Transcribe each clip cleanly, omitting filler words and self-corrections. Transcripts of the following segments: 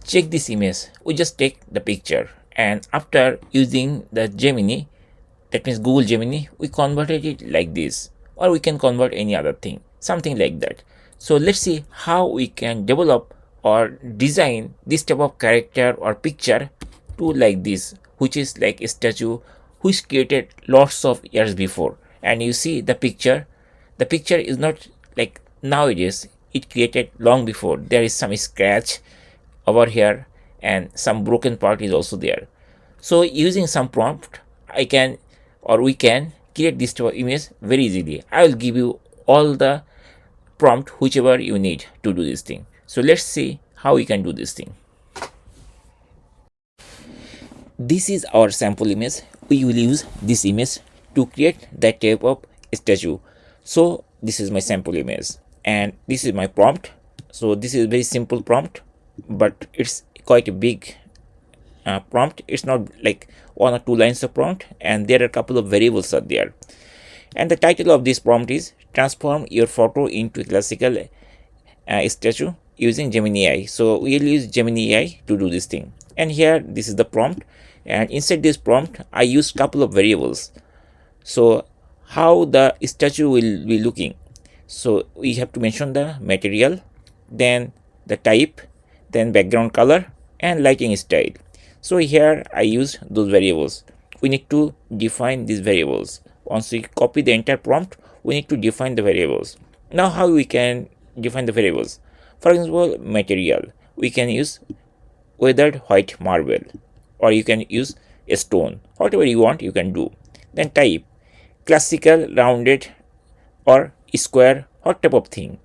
check this image. We just take the picture, and after using the Gemini, that means Google Gemini, we converted it like this, or we can convert any other thing, something like that. So let's see how we can develop or design this type of character or picture to like this, which is like a statue which created lots of years before. And you see the picture is not like nowadays, it created long before. There is some scratch over here and some broken part is also there. So using some prompt, I can or we can create this type of image very easily. I will give you all the prompt whichever you need to do this thing. So let's see how we can do this thing. This is our sample image. We will use this image to create that type of statue. So this is my sample image and this is my prompt. So this is very simple prompt, but it's quite a big prompt. It's not like 1 or 2 lines of prompt, and there are a couple of variables are there. And the title of this prompt is transform your photo into a classical statue using Gemini AI. So we'll use Gemini AI to do this thing. And here this is the prompt, and inside this prompt I use couple of variables. So how the statue will be looking, so we have to mention the material, then the type, then background color and lighting style. So here I use those variables. We need to define these variables. Once we copy the entire prompt, we need to define the variables. Now how we can define the variables? For example, material, we can use weathered white marble, or you can use a stone, whatever you want you can do. Then type, classical, rounded or square, what type of thing.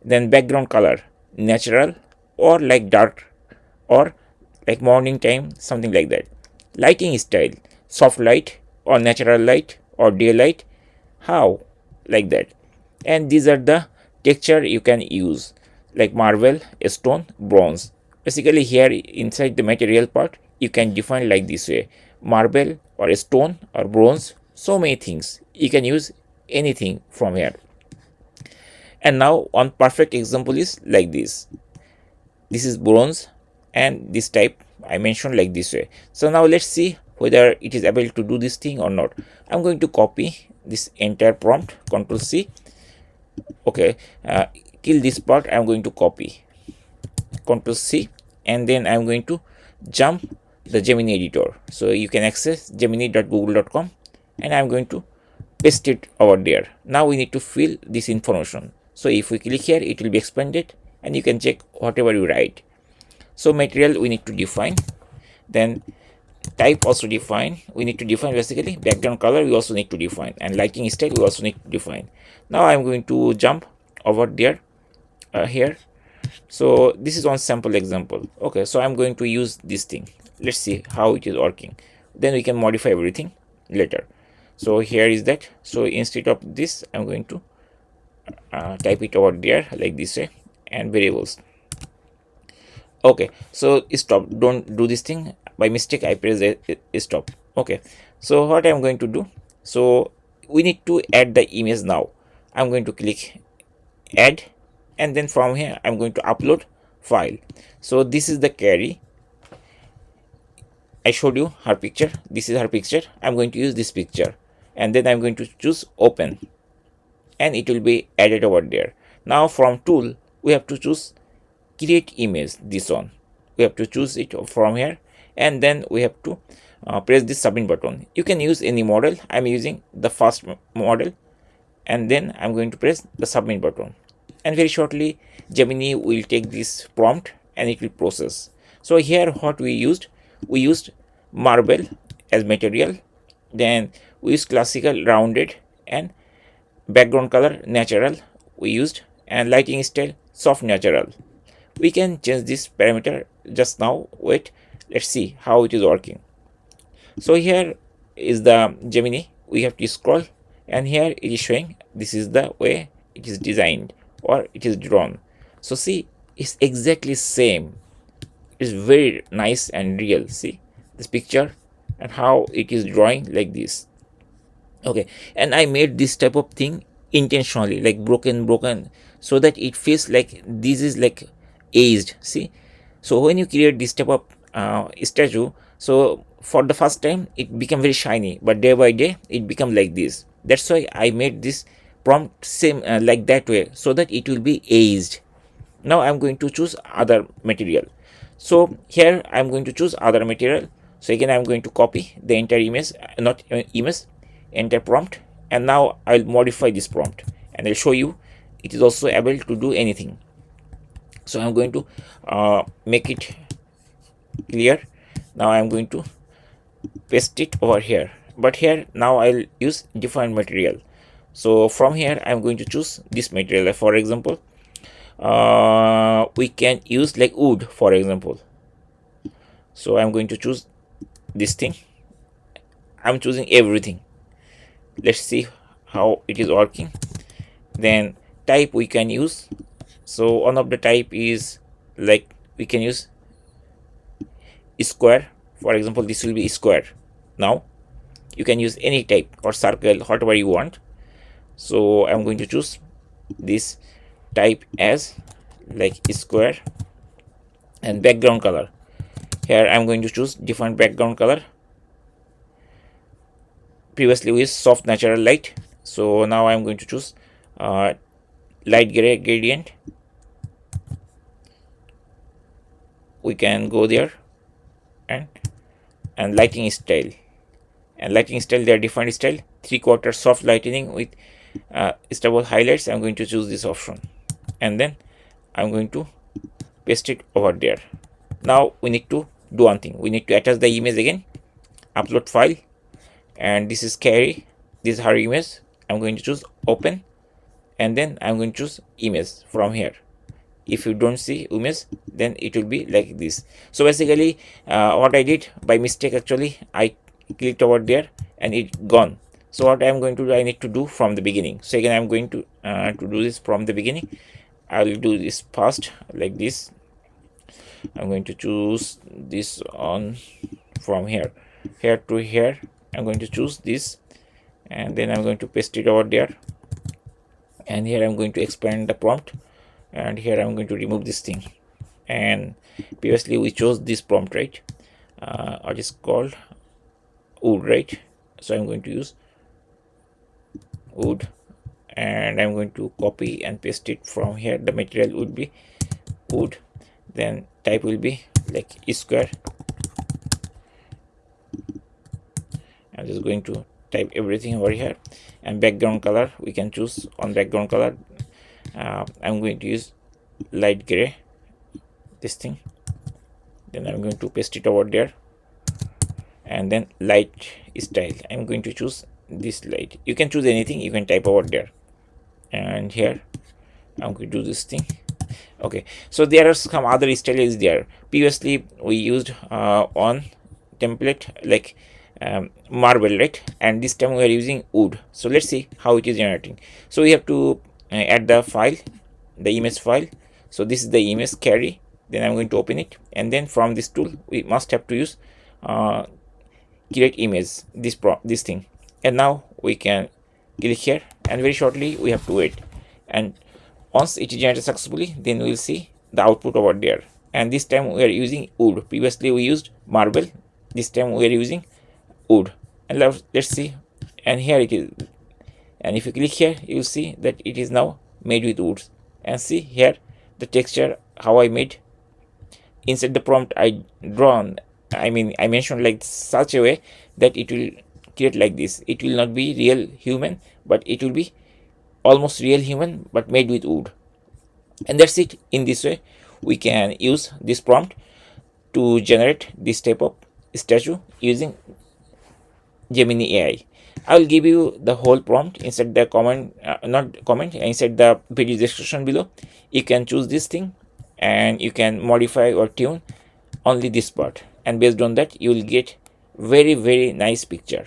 Then background color, natural or like dark or like morning time, something like that. Lighting style, soft light or natural light or daylight, how, like that. And these are the texture you can use, like marble, stone, bronze. Basically here inside the material part you can define like this way: marble or stone or bronze, so many things. You can use anything from here. And now one perfect example is like this. This is bronze and this type I mentioned like this way. So now let's see whether it is able to do this thing or not. I'm going to copy this entire prompt, Ctrl C. Okay, till this part I'm going to copy, Ctrl C, and then I'm going to jump the Gemini editor. So you can access gemini.google.com, and I'm going to paste it over there. Now we need to fill this information. So if we click here, it will be expanded and you can check whatever you write. So material we need to define, then type also define. We need to define basically background color, we also need to define, and lighting style we also need to define. Now I'm going to jump over there here. So this is one sample example. Okay, so I'm going to use this thing. Let's see how it is working. Then we can modify everything later. So here is that. So instead of this, I'm going to type it over there like this way, and variables. Okay, so stop, don't do this thing. By mistake I press a stop. Okay, so what I'm going to do, so we need to add the image now. I'm going to click add, and then from here I'm going to upload file. So this is the query. I showed you her picture. This is her picture. I'm going to use this picture, and then I'm going to choose open, and it will be added over there. Now from tool we have to choose create image, this one we have to choose it from here, and then we have to press this submit button. You can use any model. I'm using the first model, and then I'm going to press the submit button, and very shortly Gemini will take this prompt and it will process. So here what we used marble as material, then we used classical, rounded, and background color natural we used, and lighting style soft natural. We can change this parameter just now. Wait, let's see how it is working. So here is the Gemini. We have to scroll, and here it is showing this is the way it is designed or it is drawn. So see, it's exactly same. It's very nice and real. See this picture and how it is drawing like this. Okay, and I made this type of thing intentionally, like broken, so that it feels like this is like aged. See, So when you create this type of statue, so for the first time it become very shiny, but day by day it become like this. That's why I made this prompt same like that way, so that it will be aged. Now I'm going to choose other material. So here I'm going to choose other material. So again I'm going to copy the entire image, not image, entire prompt, and now I'll modify this prompt and I'll show you it is also able to do anything. So I'm going to make it clear. Now I'm going to paste it over here, but here now I'll use different material. So from here I'm going to choose this material. For example, we can use like wood, for example. So I'm going to choose this thing. I'm choosing everything. Let's see how it is working. Then type we can use. So one of the type is like we can use square. For example, this will be square. Now you can use any type or circle, whatever you want. So I'm going to choose this type as like square. And background color, here I'm going to choose different background color. Previously we used soft natural light, so now I'm going to choose light gray gradient. We can go there, and lighting style. And lighting style, there are different style. 3/4 soft lightening with stable highlights. I'm going to choose this option, and then I'm going to paste it over there. Now we need to do one thing. We need to attach the image again, upload file, and this is Carrie, this is her image. I'm going to choose open, and then I'm going to choose image from here. If you don't see image, then it will be like this. So basically what I did by mistake, actually I clicked over there and it gone. So what I'm going to do, I need to do from the beginning. So again I'm going to do this from the beginning. I'll do this fast like this. I'm going to choose this on from here to here. I'm going to choose this, and then I'm going to paste it over there, and here I'm going to expand the prompt, and here I'm going to remove this thing. And previously we chose this prompt, right? It is called wood, right? So I'm going to use wood, and I'm going to copy and paste it from here. The material would be wood, then type will be like square. I'm just going to type everything over here, and background color we can choose. On background color I'm going to use light gray, this thing. Then I'm going to paste it over there, and then light style, I'm going to choose this light. You can choose anything, you can type over there, and here I'm going to do this thing. Okay, so there are some other styles there. Previously we used on template like marble, right? And this time we are using wood. So let's see how it is generating. So we have to add the file, the image file. So this is the image Carrie. Then I'm going to open it, and then from this tool we must have to use create image, this thing. And now we can click here, and very shortly we have to wait, and once it is generated successfully, then we will see the output over there. And this time we are using wood. Previously we used marble, this time we are using wood. And let's see, and here it is. And if you click here, you will see that it is now made with woods. And see here the texture, how I made inside the prompt. I mentioned like such a way that it will create like this. It will not be real human, but it will be almost real human but made with wood. And that's it. In this way we can use this prompt to generate this type of statue using Gemini AI. I will give you the whole prompt inside the inside the video description below. You can choose this thing, and you can modify or tune only this part, and based on that you will get very nice picture.